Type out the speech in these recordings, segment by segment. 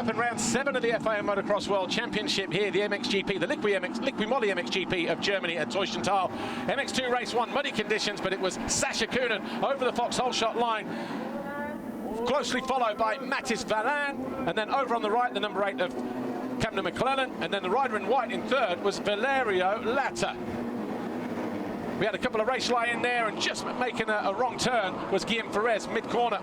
up in round 7 of the FIA Motocross World Championship here, the MXGP, the Liqui Moly MXGP of Germany at Teuschenthal. MX2 race 1, muddy conditions, but it was Sascha Kühnen over the Foxhole shot line, closely followed by Mattis Valin, and then over on the right, the number 8 of Captain McClellan, and then the rider in white in third was Valerio Latta. We had a couple of race lie in there, and just making a wrong turn was Guillaume Ferrez mid-corner.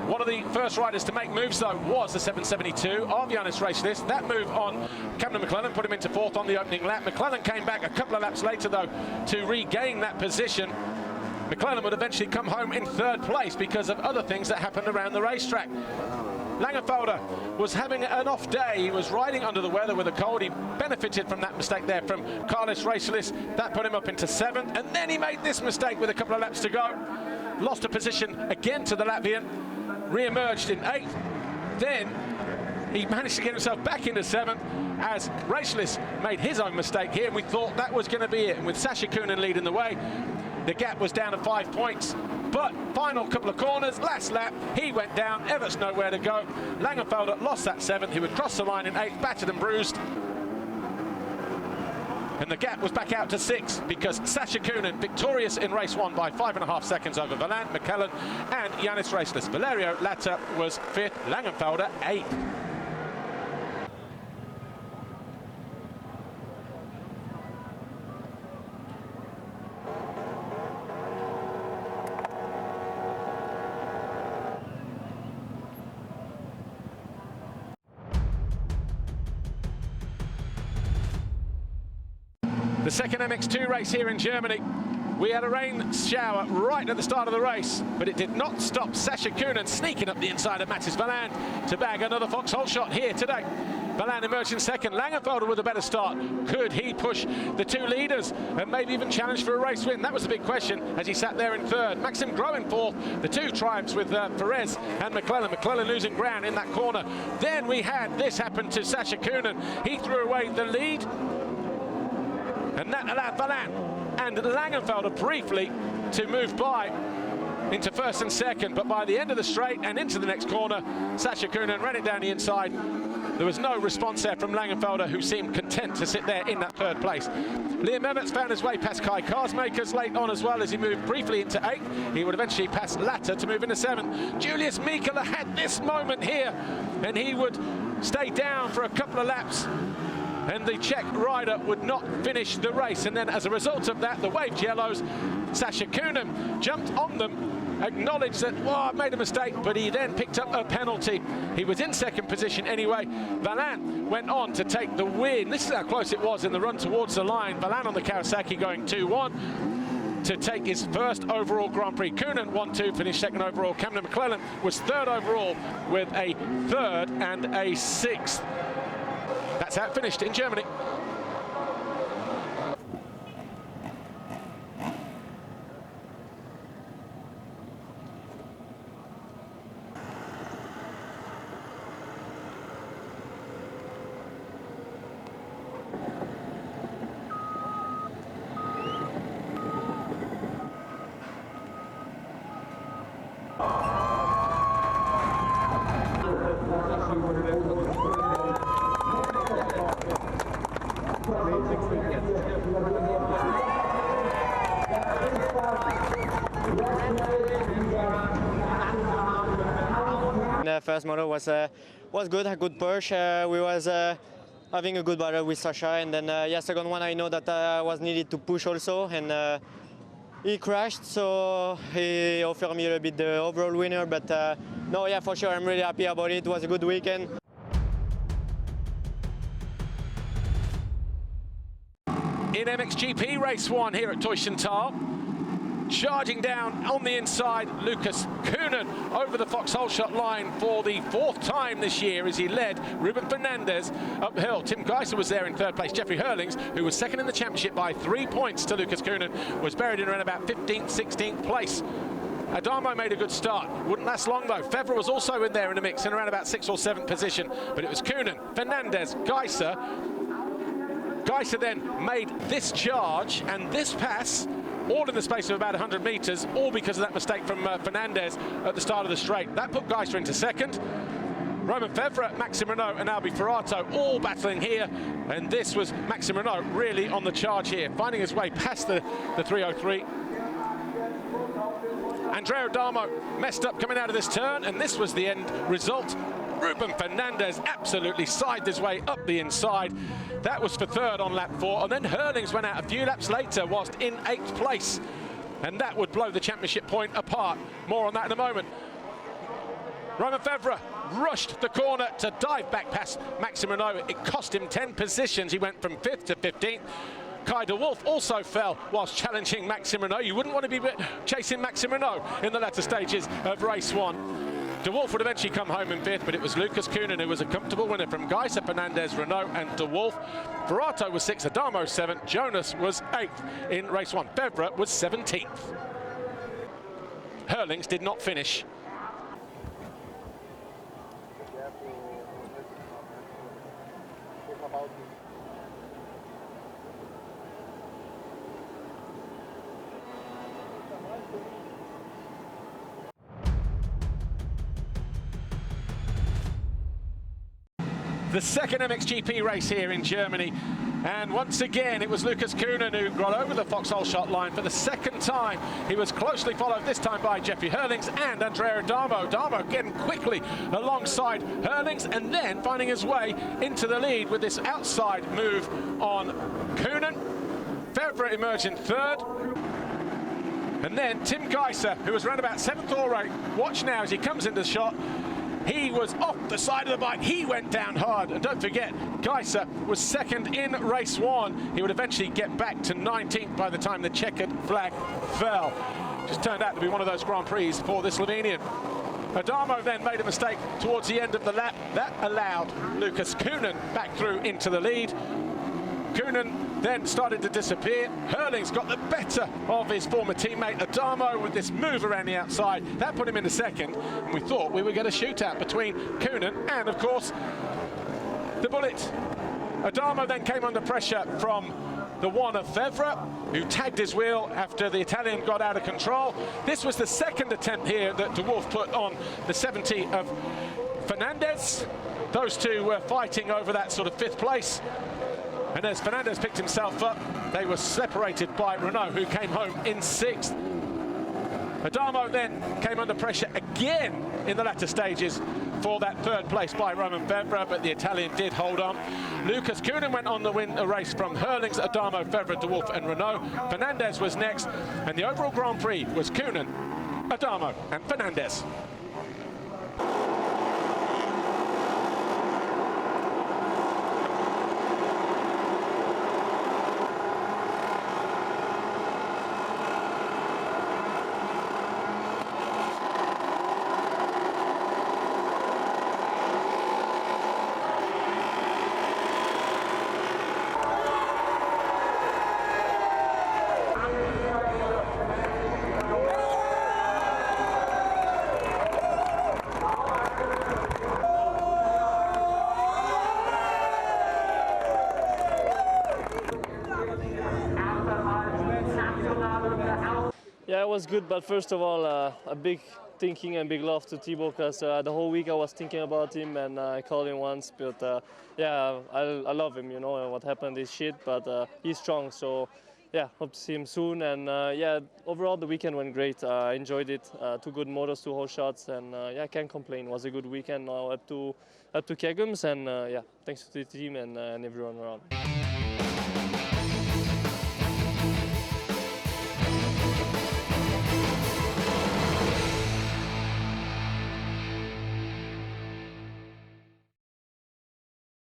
One of the first riders to make moves, though, was the 772 of Janis Racheless. That move on Captain McClellan put him into 4th on the opening lap. McClellan came back a couple of laps later, though, to regain that position. McClellan would eventually come home in 3rd place because of other things that happened around the racetrack. Langenfelder was having an off day. He was riding under the weather with a cold. He benefited from that mistake there from Carlos Racheless. That put him up into 7th, and then he made this mistake with a couple of laps to go. Lost a position again to the Latvian. Re-emerged in 8th, then he managed to get himself back into 7th as Racheless made his own mistake here, and we thought that was going to be it. And with Sascha Kühnen leading the way, the gap was down to 5 points. But final couple of corners, last lap, he went down, Everts nowhere to go. Langenfelder lost that 7th, he would cross the line in 8th, battered and bruised. And the gap was back out to 6 because Sascha Kühnen victorious in race 1 by 5.5 seconds over Valin, McClellan and Janis Racheless. Valerio Latta was 5th, Langenfelder 8th. The second MX2 race here in Germany. We had a rain shower right at the start of the race, but it did not stop Sascha Kühnen sneaking up the inside of Mattis Valin to bag another Foxhole shot here today. Valin emerged in 2nd, Langenfelder with a better start. Could he push the 2 leaders and maybe even challenge for a race win? That was the big question as he sat there in 3rd. Maxim Groh in 4th, the 2 triumphs with Perez and McClellan. McClellan losing ground in that corner. Then we had this happen to Sascha Kühnen. He threw away the lead, and that allowed Valin and Langenfelder briefly to move by into 1st and 2nd, but by the end of the straight and into the next corner, Sascha Kühnen ran it down the inside. There was no response there from Langenfelder, who seemed content to sit there in that 3rd place. Liam Everts found his way past Kai Karsmakers late on as well as he moved briefly into 8th. He would eventually pass Latta to move into 7th. Julius Mikela had this moment here, and he would stay down for a couple of laps, and the Czech rider would not finish the race. And then as a result of that, the waved yellows, Sascha Kühnen jumped on them, acknowledged that, oh, I made a mistake, but he then picked up a penalty. He was in 2nd position anyway. Valin went on to take the win. This is how close it was in the run towards the line. Valin on the Kawasaki going 2-1 to take his 1st overall Grand Prix. Kühnen 1-2, finished 2nd overall. Cameron McClellan was 3rd overall with a 3rd and a 6th. That's how it finished in Germany. The first motor was good, a good push. We was having a good battle with Sascha, and then yeah, second one I know that I was needed to push also, and he crashed, so he offered me a little bit the overall winner. But no, yeah, for sure, I'm really happy about it. It was a good weekend. In MXGP race 1 here at Teuschenthal, charging down on the inside, Lucas Kühnen over the Foxhole shot line for the 4th time this year as he led Ruben Fernandez uphill. Tim Geiser was there in 3rd place. Jeffrey Hurlings, who was 2nd in the championship by 3 points to Lucas Kühnen, was buried in around about 15th, 16th place. Adamo made a good start. Wouldn't last long though. Fevre was also in there in the mix in around about 6th or 7th position, but it was Kühnen, Fernandez, Geiser. Geiser then made this charge and this pass, all in the space of about 100 meters, all because of that mistake from Fernandez at the start of the straight. That put Geiser into 2nd. Romain Febvre, Maxime Renaux and Albi Ferrato all battling here, and this was Maxime Renaux really on the charge here, finding his way past the 303. Andrea Adamo messed up coming out of this turn, and this was the end result. Ruben Fernandez absolutely sided his way up the inside. That was for third on lap 4, and then Herlings went out a few laps later whilst in 8th place, and that would blow the championship point apart. More on that in a moment. Romain Febvre rushed the corner to dive back past Maxime Renaux. It cost him 10 positions. He went from 5th to 15th. Kai de Wolf also fell whilst challenging Maxime Renaux. You wouldn't want to be chasing Maxime Renaux in the latter stages of race 1. De Wolf would eventually come home in 5th, but it was Lucas Koenen who was a comfortable winner from Geiser, Fernandez, Renaux and de Wolf. Ferrato was 6th, Adamo 7th, Jonas was 8th in race 1. Febvre was 17th. Herlings did not finish. The second MXGP race here in Germany, and once again it was Lucas Koenen who got over the Vauxhall shot line for the second time. He was closely followed this time by Jeffrey Herlings and Andrea Adamo. Adamo getting quickly alongside Herlings and then finding his way into the lead with this outside move on Koenen. Febvre emerged in 3rd. And then Tim Geiser, who was around about 7th or 8th. Watch now as he comes into the shot. He was off the side of the bike. He went down hard. And don't forget, Geiser was 2nd in race 1. He would eventually get back to 19th by the time the checkered flag fell. Just turned out to be one of those Grand Prix for the Slovenian. Adamo then made a mistake towards the end of the lap. That allowed Lucas Koenen back through into the lead. Koenen then started to disappear. Herlings got the better of his former teammate Adamo with this move around the outside. That put him into 2nd, and we thought we would get a shootout between Koenen and, of course, the Bullet. Adamo then came under pressure from the one of Febvre, who tagged his wheel after the Italian got out of control. This was the 2nd attempt here that de Wolf put on the 70 of Fernandez. Those two were fighting over that sort of 5th place. And as Fernandez picked himself up, they were separated by Renaux, who came home in 6th. Adamo then came under pressure again in the latter stages for that 3rd place by Romain Febvre, but the Italian did hold on. Lucas Koenen went on to win a race from Herlings, Adamo, Febvre, de Wolf and Renaux. Fernandez was next, and the overall Grand Prix was Koenen, Adamo and Fernandez. Yeah, it was good, but first of all, a big thanking and big love to Thibaut, because the whole week I was thinking about him and I called him once, but yeah, I love him, you know, what happened is shit, but he's strong, so yeah, hope to see him soon. And yeah, overall the weekend went great. I enjoyed it. 2 good motors, 2 whole shots, and yeah, can't complain. It was a good weekend now up to Kegums, and yeah, thanks to the team and everyone around.